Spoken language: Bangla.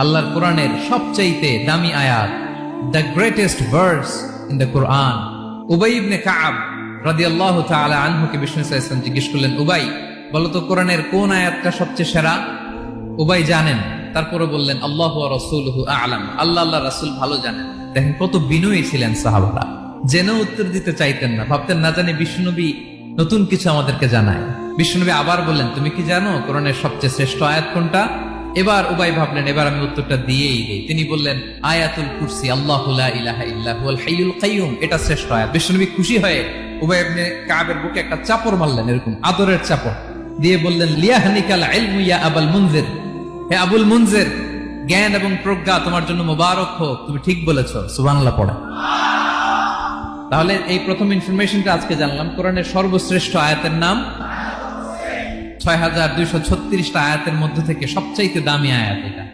আল্লাহর কোরআনের সবচাইতে দামি আয়াত, the greatest verse in the Quran. Ubayy ibn Ka'b রাদিয়াল্লাহু তাআলা আনহুকে বিষ্ণু সাল্লাল্লাহু আলাইহি ওয়াসাল্লাম জিজ্ঞেস করলেন, উবাই বলো তো কোরআনের কোন আয়াতটা সবচেয়ে সেরা? উবাই জানেন, তারপরে বললেন আল্লাহু ওয়া রাসূলুহু আ'লাম, আল্লাহ রাসূল ভালো জানেন। দেখেন কত বিনয়ী ছিলেন সাহাবারা, জেনেও উত্তর দিতে চাইতেন না, ভাবতেন না জানি বিষ্ণুনবী নতুন কিছু আমাদেরকে জানায়। বিষ্ণুনবী আবার বললেন, তুমি কি জানো কোরআনের সবচেয়ে শ্রেষ্ঠ আয়াত কোনটা? এবার উবাই ভাবলেন এবার আমি উত্তরটা দিয়েই দেই। তিনি বললেন আয়াতুল কুরসি, আল্লাহু লা ইলাহা ইল্লা হুয়াল হাইয়ুল কাইয়ুম, এটা শ্রেষ্ঠ আয়াত। বিষ্ণুনবী খুশি হয়ে উবাই ইবনে কাবের বুকে একটা চাপড় মারলেন, এরকম আদরের চাপড় দিয়ে বললেন, লিয়াহনিকাল ইলমু ইয়া আবুল মুনজির, হে আবুল মুনজির, জ্ঞান এবং প্রজ্ঞা তোমার জন্য মোবারক হোক, তুমি ঠিক বলেছো। সুবহানাল্লাহ পড়ে। তাহলে এই প্রথম ইনফরমেশনটা আজকে জানলাম, কোরআনের সর্বশ্রেষ্ঠ আয়াতের নাম ৬,২৩৬টা আয়াতের মধ্যে থেকে সবচাইতে দামি আয়াত এটা।